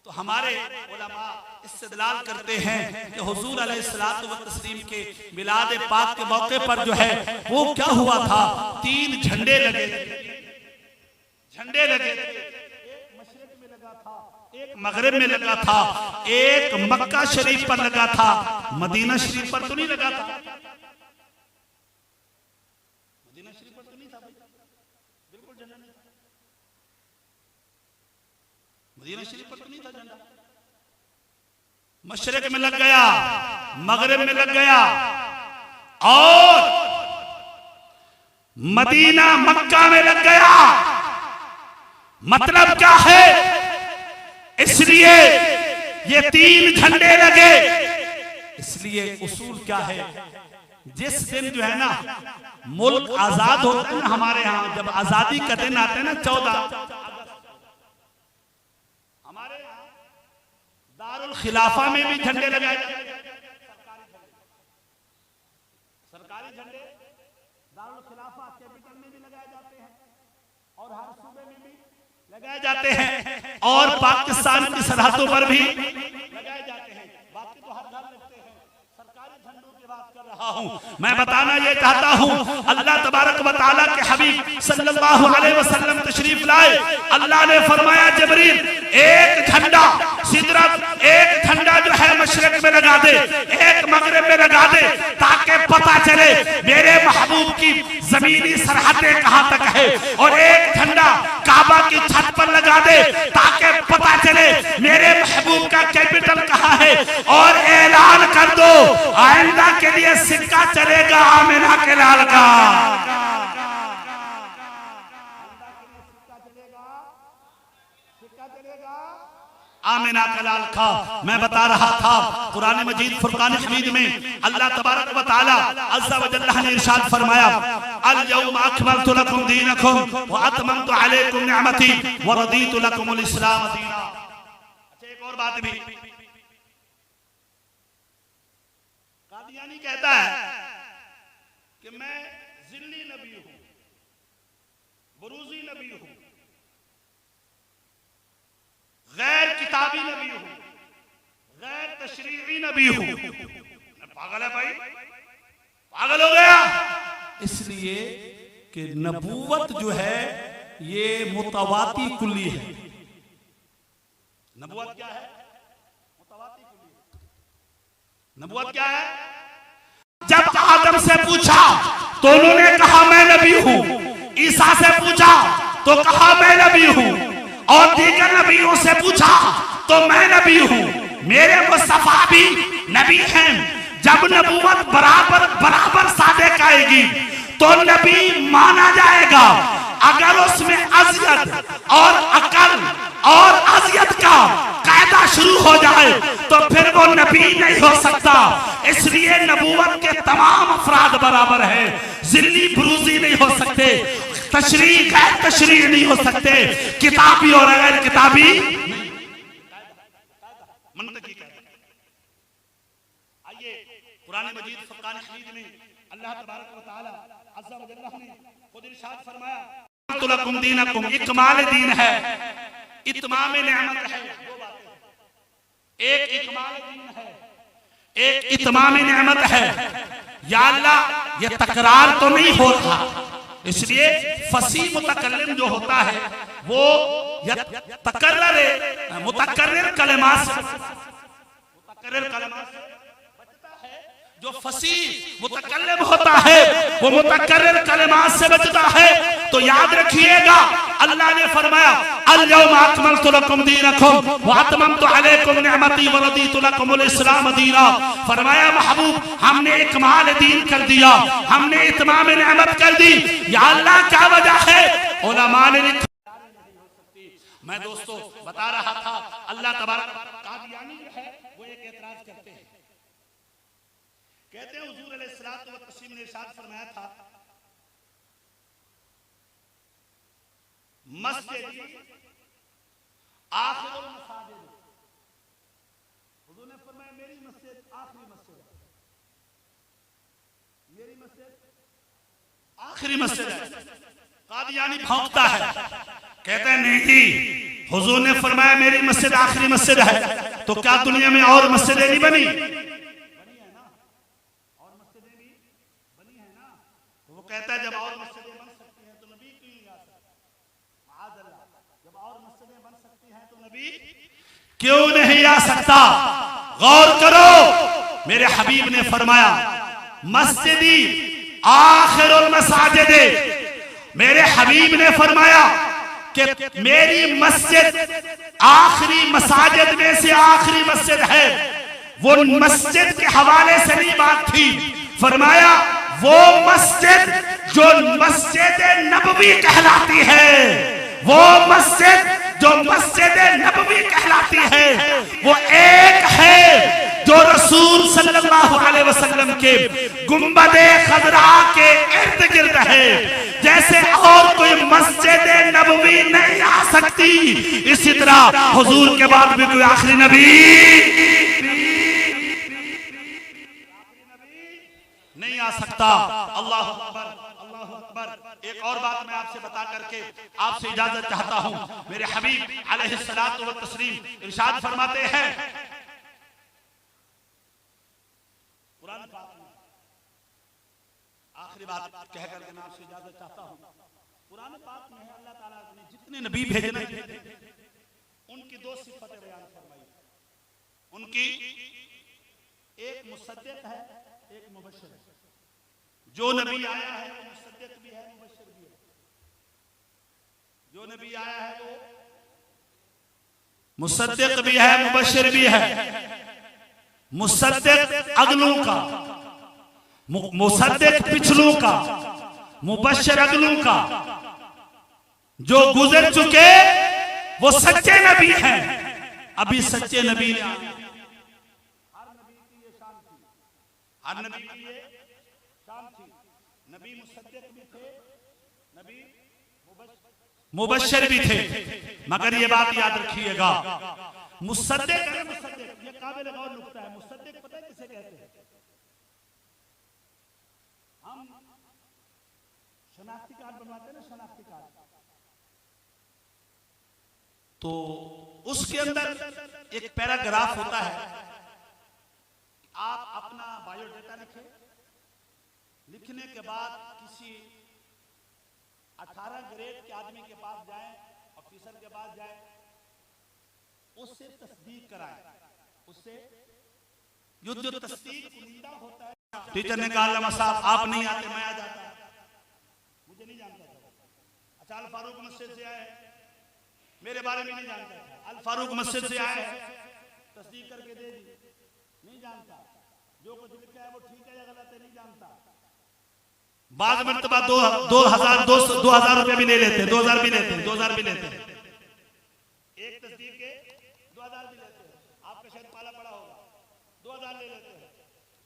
तो हमारे उलमा इस्तेदलाल करते हैं कि हुजूर अलैहिस्सलातु व तस्लीम के मिलाद पाक के मौके पर जो है वो क्या हुआ था, 3 झंडे लगे, झंडे लगे। एक मशरिक में लगा था, एक मगरिब में लगा था, एक मक्का शरीफ पर लगा था, मदीना शरीफ पर तो नहीं लगा था। मदीना शरीफ पर तो नहीं था, बिल्कुल झंडा नहीं था। मदीना शरीफ पर तो नहीं था झंडा। मशरिक में लग गया, मगरिब में लग गया, और मदीना मक्का में लग गया। मतलब क्या है? इसलिए ये 3 झंडे लगे। इसलिए उसूल क्या है, जिस दिन जो है ना मुल्क आजाद होता है ना, हमारे यहाँ जब आजादी का दिन आते हैं ना 14, दारुल खिलाफा में भी झंडे लगाए जाते हैं, सरकारी झंडे दारुल खिलाफा कैपिटल में भी लगाए जाते हैं, और हर सूबे में भी लगाए जाते हैं, और पाकिस्तान की सरहदों पर भी लगाए जाते हैं। बाकी तो हर घर लगते हैं, सरकारी झंडों की बात कर रहा हूं। मैं बताना ये चाहता हूं, अल्लाह तबारक व तआला के हबीब सल्लल्लाहु अलैहि वसल्लम तशरीफ लाए। अल्लाह ने फरमाया, जिब्रील एक झंडा सिदरत, एक झंडा जो है मशरिक में लगा दे, एक मगरिब में लगा दे, ताकि पता चले मेरे महबूब की जमीनी सरहदें कहां तक है, और एक झंडा काबा की छत पर लगा दे, ताकि पता चले मेरे महबूब का कैपिटल कहां है। और ऐलान कर दो, आइंदा के लिए सिक्का चलेगा आमिना के लाल का, आमिना का लाल का। मैं बता रहा था, कुरान मजीद फुरकान हमीद में अल्लाह तबारक व तआला अज़्ज़ा व जल्ला ने इरशाद फरमाया, अल यौम अकमलतु लकुम दीनकुम व अतममतु अलैकुम निअमती व रदीतु लकुमुल इस्लाम दीना। अच्छा, एक और बात भी, कादियानी कहता है कि मैं जिल्ली नबी हूं, बुरूजी नबी हूं, गैर किताबी नबी हूं, गैर तशरीई नबी हूं। पागल है भाई, पागल हो गया। इसलिए कि नबूवत जो है ये मुतवाती कुल्ली है। नबूवत क्या है? मुतवाती कुल्ली। नबूवत क्या है? जब आदम से पूछा तो उन्होंने कहा मैं नबी हूं, ईसा से पूछा तो कहा मैं नबी हूं, और दीगर नबियों से पूछा तो मैं नबी हूं, मेरे मुस्तफा भी नबी हैं। जब नबूवत बराबर बराबर सादिक आएगी तो नबी माना जाएगा। अगर उसमें अज़ियत और अकल और अज़ियत का कायदा शुरू हो जाए तो फिर वो नबी नहीं हो सकता। इसलिए नबूवत के तमाम अफराद बराबर है, जिल्ली बुरूजी नहीं हो सकते, तशरीह गैर तशरीह नहीं हो सकते, किताबी और गैर किताबी मंतकी कहते हैं। आइए कुरान मजीद फुरकान हमीद में अल्लाह तबारक व तआला अज़्ज़ा व जल्ला ने खुद इरशाद फरमाया तुलकुम दीनकुम, इकमाल दीन है, इत्माम नेमत है। दो बातें, एक इकमाल दीन है, एक इत्माम नेमत है। या अल्लाह ये तकरार तो नहीं हो रहा, इसलिए फसीह मुतकल्लिम जो होता है वो मुतकर्रिर कलिमात से बचता है। जो फसीह मुतकल्लिम होता है वो मुतकर्रिर कलिमात से बचता है। तो याद रखिएगा, अल्लाह ने फरमाया अल-यौमा अकमलतु लकुम दीनकुम व अतममतु अलैकुम निअमती व रदीतु लकुमुल इस्लाम दीना। फरमाया महबूब हमने इकमाल दीन कर दिया, हमने इत्माम नेमत कर दी। या अल्लाह क्या वजह है? उलमा ने मैं दोस्तों बता रहा था, अल्लाह तबारक कादियानी जो है वो एक एतराज करते हैं, कहते हैं हुजूर अलैहिस्सलातु व तस्लीम ने इरशाद फरमाया था मस्जिद आखिरुल मसाजिद। हुजूर ने फरमाया मेरी मस्जिद आखिरी मस्जिद है, मेरी मस्जिद आखिरी मस्जिद है। कादियानी भौंकता है, कहते हैं नहीं, हुजूर ने फरमाया मेरी मस्जिद आखिरी मस्जिद है, तो क्या दुनिया में और मस्जिदें नहीं बनी? बनी है ना, और मस्जिदें भी बनी है ना। तो वो कहता है जब और मस्जिदें बन सकती हैं तो नबी क्यों नहीं आ सकता? माअज़ल्लाह, जब और मस्जिदें बन सकती हैं तो नबी क्यों नहीं आ सकता? गौर करो, मेरे हबीब ने फरमाया मस्जिदी आखिरुल मसाजिद। मेरे हबीब ने फरमाया कि मेरी मस्जिद आखिरी मसाजिद में से आखिरी मस्जिद है। वो मस्जिद के हवाले से नहीं बात थी, फरमाया वो मस्जिद जो मस्जिद नबवी कहलाती है, वो मस्जिद जो मस्जिद नबवी कहलाती है, वो एक है जो रसूल सल्लल्लाहु अलैहि वसल्लम के गुंबदे खजरा के इर्द गिर्द है। जैसे और कोई मस्जिद नबवी नहीं आ सकती, इसी तरह हुजूर के बाद भी कोई आखिरी नबी नहीं आ सकता। अल्लाह अकबर, अल्लाह अकबर। एक और बात मैं आपसे बता करके आपसे इजाजत चाहता हूं। मेरे हबीब अलैहिस्सलातु व तस्लीम इरशाद फरमाते हैं कुरान पाक में, आखिरी बात कहकर के मैं आपसे इजाजत चाहता हूं। कुरान पाक में है अल्लाह ताला ने जितने नबी भेजे उनकी दो सिफतें बयान फरमाई। उनकी एक मुसद्दिक है, एक मुबश्शिर है। जो नबी आया है वो मुसद्दिक भी है, मुबश्शिर भी है। जो नबी आया है वो मुसद्दिक भी है, मुबश्शिर भी है। मुसद्दिक अगलों का, मुसद्दिक पिछलों का, मुबश्शिर अगलों का। जो गुजर चुके वो सच्चे नबी हैं, अभी सच्चे नबी ने हर नबी की ये शान थी, हर नबी की ये शान थी। नबी मुसद्दिक भी थे, नबी मुबश्शिर भी थे। मगर ये बात याद रखिएगा, मुसद्दिक ये काबिल गौर नुक्ता है। मुसद्दिक पता है किसे कहते हैं? हम शनाख्ती कार्ड बनवाते हैं ना, शनाख्ती कार्ड, तो उसके अंदर एक पैराग्राफ होता है, आप अपना बायोडाटा लिखें, लिखने के बाद किसी 18 ग्रेड के आदमी के पास जाएं, ऑफिसर के पास जाएं, उससे तस्दीक कराएं, उससे जो तस्दीक कुनिंदा होता है। टीचर ने कहा अल्लामा साहब आप नहीं आते, मैं आ जाता, मुझे नहीं जानता था। अच्छा अल फारूक मस्जिद से आए, मेरे बारे में नहीं जानता था। अल फारूक मस्जिद से आए, तस्दीक करके दे दी, नहीं जानता। जो कुछ लिखा है वो ठीक है या गलत है नहीं जानता। बाद मरतबा 2000 रुपए भी ले लेते, 2000 भी लेते, 2000 भी लेते, एक तस्दीक के 2000 भी लेते।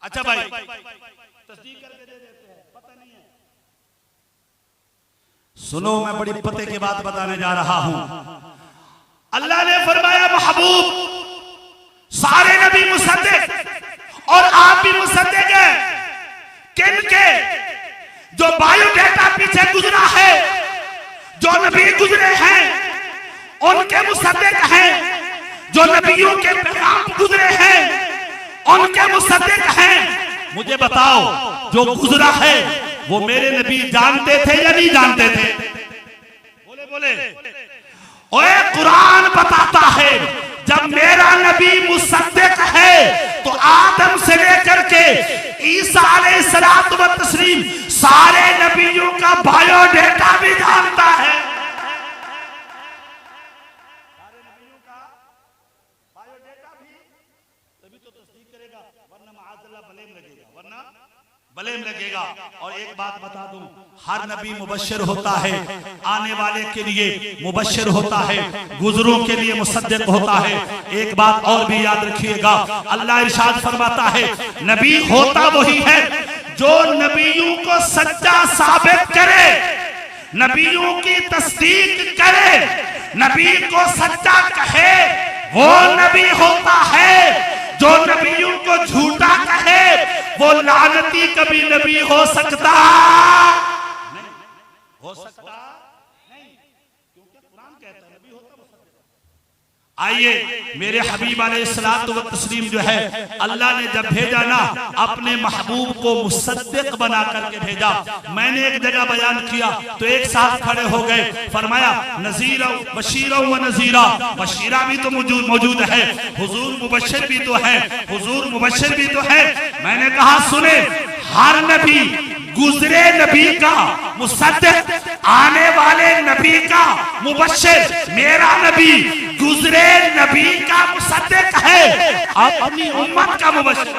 अच्छा भाई, तस्दीक करके दे देते हैं, पता नहीं है। सुनो, मैं बड़ी पते की बात बताने जा रहा हूं। अल्लाह ने फरमाया महबूब, सारे नबी मुसद्दिक और आप भी मुसद्दिक हैं। किनके? जो बायोडेटा पीछे गुजरा है, जो नबी गुजरे हैं उनके मुसद्दिक हैं। जो नबियों के पैगाम गुजरे हैं उनके मुसद्दिक हैं। मुझे बताओ, जो गुजरा है वो मेरे नबी जानते थे या नहीं जानते थे? बोले बोले। ओए, कुरान बताता है जब मेरा नबी मुसद्दिक है तो आदम से लेकर के ईसा अलैहिस्सलातु व तस्लीम सारे नबियों का बायोडेटा भी जानता है। सारे नबियों का बायोडेटा भी, तभी तो तस्दीक करेगा, वरना माअज़ल्लाह ब्लेम लगेगा, वरना ब्लेम लगेगा। और एक बात बता दूं, हर नबी मुबश्शिर होता है, आने वाले के लिए मुबश्शिर होता है, गुजरों के लिए मुसद्दिक होता है। एक बात और भी याद रखिएगा, अल्लाह इरशाद फरमाता है, नबी होता वही है जो नबियों को सच्चा साबित करे, नबियों की तस्दीक करे, नबी को सच्चा कहे, वो नबी होता है। जो नबियों को झूठा कहे वो लानती कभी नबी हो सकता नहीं, हो सकता नहीं, क्योंकि कुरान कहता है नबी होता मुसद्दिक। आइए, मेरे हबीब अलैहिस्सलातु व तस्लीम जो है, अल्लाह ने जब भेजा ना, अपने महबूब को मुसद्दिक बना करके भेजा। मैंने एक जगह बयान किया तो एक साथ खड़े हो गए, फरमाया नज़ीरा बशीरा व नज़ीरा, बशीरा भी तो मौजूद है, हुजूर मुबश्शिर भी तो है, हुजूर मुबश्शिर भी तो है। मैंने कहा सुने, हर नबी गुजरे नबी का मुसद्दिक, आने वाले नबी का मुबश्शिर, मेरा नबी गुजरे नबी का मुसद्दिक है, अपनी उम्मत का मुबश्शिर,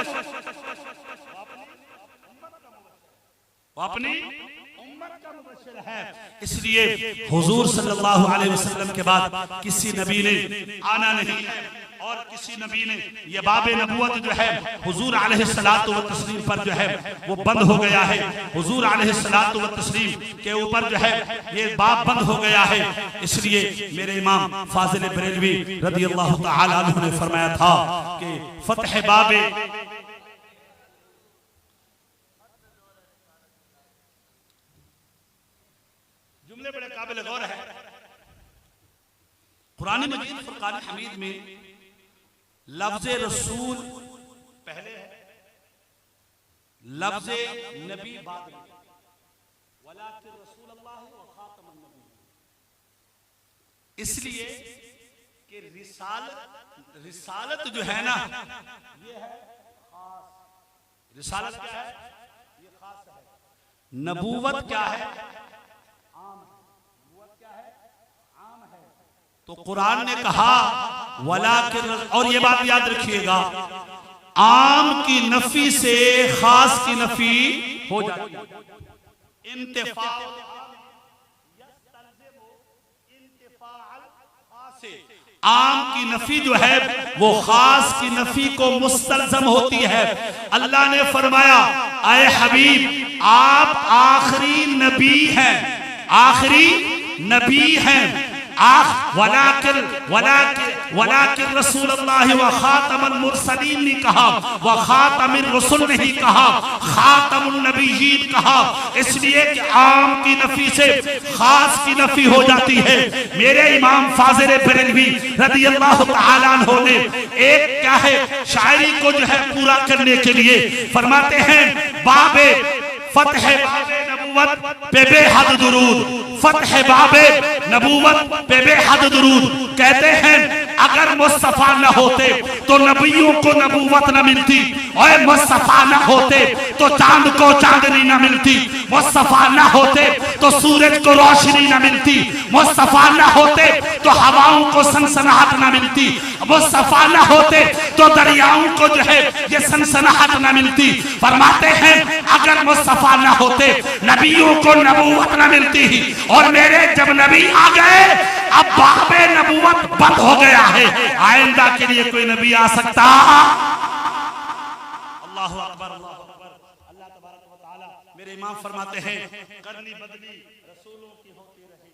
अपनी उम्मत का मुबश्शिर है। इसलिए हुजूर सल्लल्लाहु अलैहि वसल्लम के बाद किसी नबी ने आना नहीं है और किसी नबी ने, ये बाबे नबूवत जो है हुजूर अलैहिस्सलातु व तस्लीम पर जो है वो बंद हो गया है। हुजूर अलैहिस्सलातु व तस्लीम के ऊपर जो है ये बाब बंद हो गया है। इसलिए मेरे इमाम फाजिल बरेलवी रदियल्लाहु तआला अन्हु ने फरमाया था कि फतह बाबे जुमले बड़े काबिल गौर है। कुरान मजीद फुरकान हमीद में लफ्ज़ रसूल पहले है, लफ्ज़ नबी बाद में, वलाकिन रसूलुल्लाह व खातमुन नबी, इसलिए कि रिसालत जो है ना, ये है खास। रिसालत क्या है? ये खास है। नबूवत क्या है? आम है। नबूवत क्या है? आम है। तो कुरान ने कहा वलाकिन, और ये बात याद रखिएगा, आम की नफी से खास की नफी हो जाती है। इंतिफा आम की नफी जो है वो खास की नफी को मुस्तलजम होती है। अल्लाह ने फरमाया, आए हबीब आप आखिरी नबी हैं, आखिरी नबी हैं। वलाकिन रसूलुल्लाह व खातमुल मुरसलीन नहीं कहा, व खातमुर रसूल नहीं कहा, खातमुन नबिय्यीन कहा, इसलिए कि आम की नफी से खास की नफी हो जाती है। मेरे इमाम फाजिल बरेलवी रदियल्लाहु तआला अन्हु ने एक क्या है शायरी को जो है पूरा करने के लिए फरमाते हैं, बाबे फतह बाबे नबूवत पे बेहद दुरूद, फतह बाबे नबूवत पे बेहद दुरूद। कहते हैं अगर मुस्तफा न होते तो नबियों को नबूवत न मिलती, और मुस्तफा न होते तो चांद को चांदनी न मिलती, मुस्तफा न होते तो सूरज को रोशनी न मिलती, मुस्तफा न होते तो हवाओं को सनसनाहट न मिलती, मुस्तफा न होते तो दरियाओं को जो है ये सनसनाहट न मिलती। फरमाते हैं अगर मुस्तफा न होते नबियों को नबूवत न मिलती, और मेरे जब नबी आ गए अब बाबे नबूवत बंद हो गया है, आइंदा के लिए कोई नबी आ सकता। अल्लाहु अकबर अल्लाहु अकबर। अल्लाह तबारक व तआला मेरे इमाम फरमाते हैं करनी बदली रसूलों की होती रही।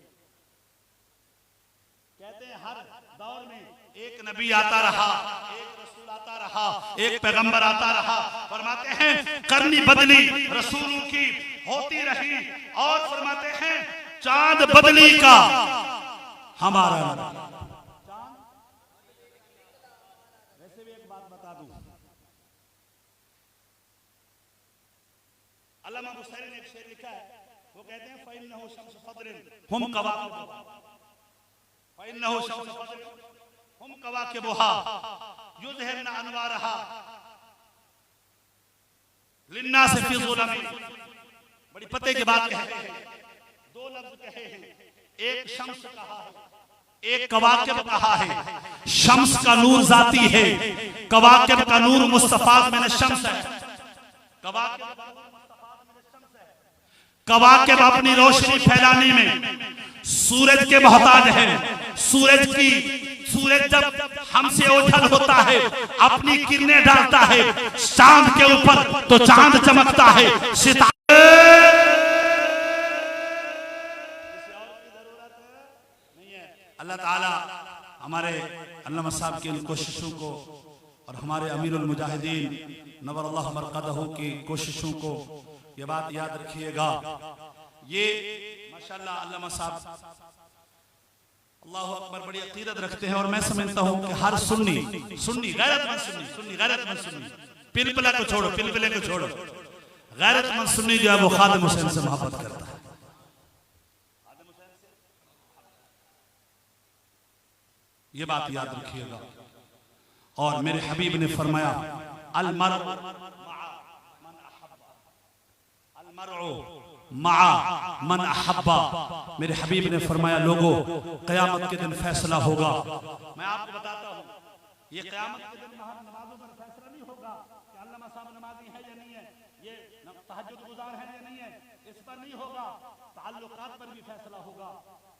कहते हैं हर दौर में एक नबी आता रहा, एक रसूल आता रहा, एक पैगंबर आता रहा। फरमाते हैं करनी बदली रसूलों की होती रही और फरमाते हैं चांद बदली का हमारा। वैसे भी एक बात बता दूं, अल्लामा बुसैरी ने एक शेर लिखा है, वो कहते हैं फ़इन्नहु शम्स फ़द्रिन हुम कवाकिबुहा, फ़इन्नहु शम्स फ़द्रिन हुम कवाकिबुहा युज़हिरना अनवारहा लिन्नास फ़ी ज़ुलमी। बड़ी पते की बात कहते हैं, दो लफ्ज कहे हैं, एक शम्स कहा है, एक कवाकिब कहा है। शम्स का नूर जाती है, कवाकिब का नूर मुस्तफाद में शम्स है। कवाकिब अपनी रोशनी फैलाने में सूरज के मोहताज है। सूरज जब हमसे ओझल होता है अपनी किरणें डालता है चांद के ऊपर तो चांद चमकता है, सितारे। अल्लाह ताला हमारे अल्लामा साहब की इन कोशिशों को और हमारे अमीरुल मुजाहिदीन नव्वरल्लाहु मरक़दहू की कोशिशों को ये बात याद रखिएगा। ये माशाअल्लाह अल्लामा साहब अल्लाहु अकबर बड़ी अकीदत रखते हैं और मैं समझता हूँ कि हर सुन्नी गैरतमंद सुन्नी पिलपिला को छोड़ो, पिलपिले को छोड़ो, गैरतमंद सुन्नी जो है वो खादिम हुसैन से मोहब्बत करता है। ये बात याद रखिएगा। और मेरे हबीब ने फरमाया अलमरउ मआ मन अहब्बा। मेरे हबीब ने फरमाया लोगों क़यामत के दिन फैसला होगा। मैं आपको बताता हूँ ये क़यामत के दिन नमाजों पर फैसला नहीं होगा कि अल्लामा साहब नमाजी है या नहीं है, ये तहज्जुद गुजार है या नहीं है, इस पर नहीं होगा। ताल्लुकात पर भी फैसला होगा,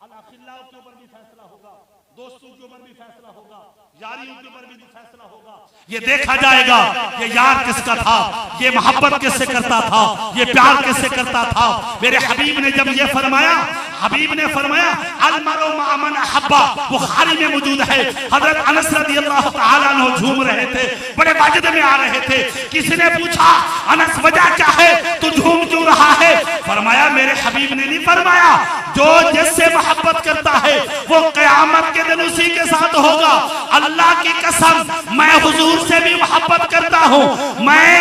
अल अखिल्लाओं के ऊपर भी फैसला होगा, दोस्तों के ऊपर भी फैसला होगा, यारियों के ऊपर भी फैसला होगा। ये देखा जाएगा ये यार किसका था, ये मोहब्बत किससे करता था, ये प्यार किससे करता था। मेरे हबीब ने जब ये फरमाया, हबीब ने फरमाया अलमरउ मअ मन अहब्बा, बुखारी में मौजूद है। हजरत अनस रज़ियल्लाहु तआला अन्हु झूम रहे थे, बड़े वाजिद में आ रहे थे। किसी ने पूछा अनस वजह क्या है, तू झूम क्यों रहा है? फरमाया मेरे हबीब ने नहीं फरमाया जो जिससे मोहब्बत करता है वो क़यामत के दिन उसी के साथ होगा। अल्लाह की कसम मैं हुजूर से भी मोहब्बत करता हूँ, मैं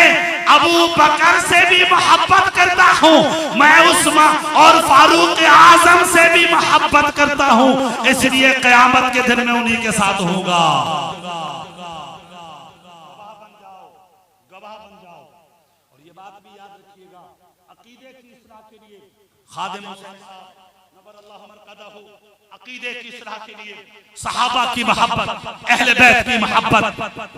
अबू बकर से भी मोहब्बत करता हूँ, मैं उस्मान और फारूक आजम से भी मोहब्बत करता हूँ, इसलिए क़यामत के दिन में उन्हीं के साथ होगा। गवाह बन जाओ। और ये बात भी याद रखिएगा अकीदे की इस्लाह के लिए खादिम हुसैन साहब नव्वरल्लाहु मरक़दहू अकीदे की इस्लाह के लिए सहाबा की मोहब्बत, अहले बैत की मोहब्बत,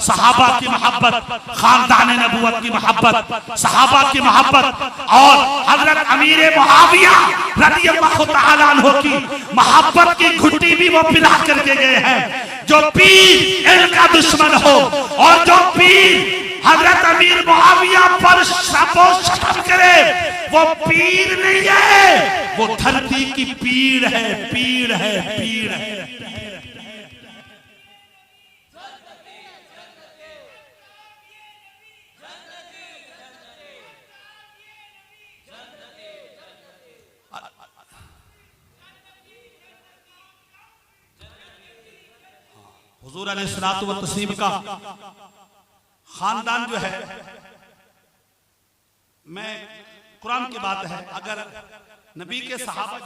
सहाबा की मोहब्बत, खानदान नबूवत की मोहब्बत, सहाबा की मोहब्बत और हजरत अमीर मुआविया रज़ियल्लाहु तआला अन्हु की मोहब्बत की घुट्टी भी वो पिला करके गए हैं। जो पीर इनका दुश्मन हो और जो पीर हजरत अमीर मुआविया पर शतम करे वो पीर नहीं है, वो धरती की पीड़ है, पीड़ है, पीड़ है। हुजूर अलैहिस्सलातु व तस्लीम का खानदान जो है, मैं कुरान की बात है, अगर नबी के सहाबा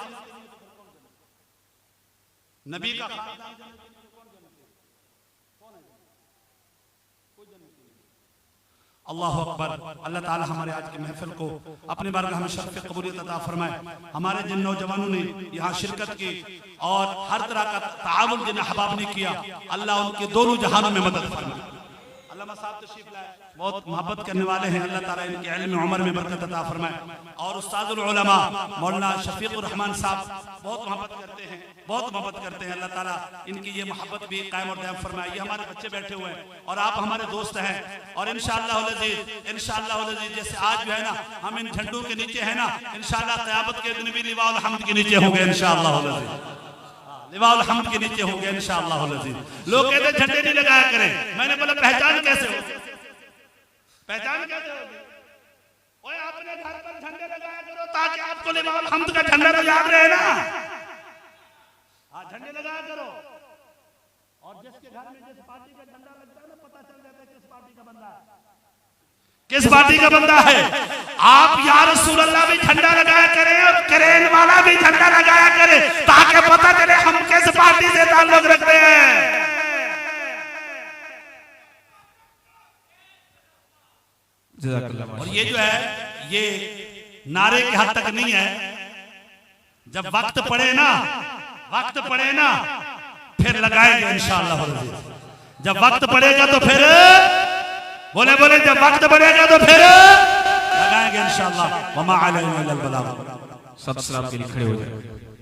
नबी का अल्लाह अकबर। अल्लाह ताला हमारे आज की महफिल को अपने बारगाह में शर्फ कबूलियत अता फरमाए। हमारे जिन नौजवानों ने यहाँ शिरकत की और हर तरह का ताउन जिन अहबाब ने किया, अल्लाह उनके दोनों जहानों में मदद फरमाए। अल्लामा साहब तशरीफ लाए। बहुत मोहब्बत करने वाले हैं। अल्लाह ताला इनके इल्म उम्र में बरकत अता फरमाए। और उस्तादुल उलमा मौलाना शफीकुर रहमान साहब बहुत मोहब्बत करते हैं, बहुत मोहब्बत करते हैं। अल्लाह ताला इनकी ये मोहब्बत भी कायम और दायम फरमाए। ये हमारे बच्चे बैठे हुए हैं और आप हमारे दोस्त हैं और इंशाअल्लाह जैसे आज जो है ना हम इन झंडों के नीचे है ना, इंशाअल्लाह क़यामत के दिन भी लिवाउल हम्द के नीचे होंगे इंशाअल्लाह, लिवाउल हम्द के नीचे होंगे इंशाअल्लाह। लोग कहते झंडे नहीं लगाया करें, मैंने बोला पहचान कैसे होगी, पहचान कैसे होगी? ओए अपने घर पर झंडे लगाया करो ताकि आपको लिवाउल हम्द का झंडा तो याद रहे ना। हाँ, झंडे लगाया करो और जिसके घर में जिस पार्टी का झंडा लगता है ना, पता चल जाता है किस पार्टी का बंदा है, किस पार्टी का बंदा है। आप या रसूल अल्लाह भी झंडा लगाया करें और करेन वाला भी झंडा लगाया करे ताकि पता चले हम किस पार्टी से ताल्लुक रखते हैं। और ये जो है ये नारे के हद तक नहीं है, जब वक्त पड़े ना फिर लगाएंगे इंशाअल्लाह। जब वक्त पड़ेगा तो फिर बोले जब वक्त पड़ेगा तो फिर लगाएंगे इंशाअल्लाह। वमा अलैना इल्लल बलाग। सब सलाम के लिए खड़े हो जाए।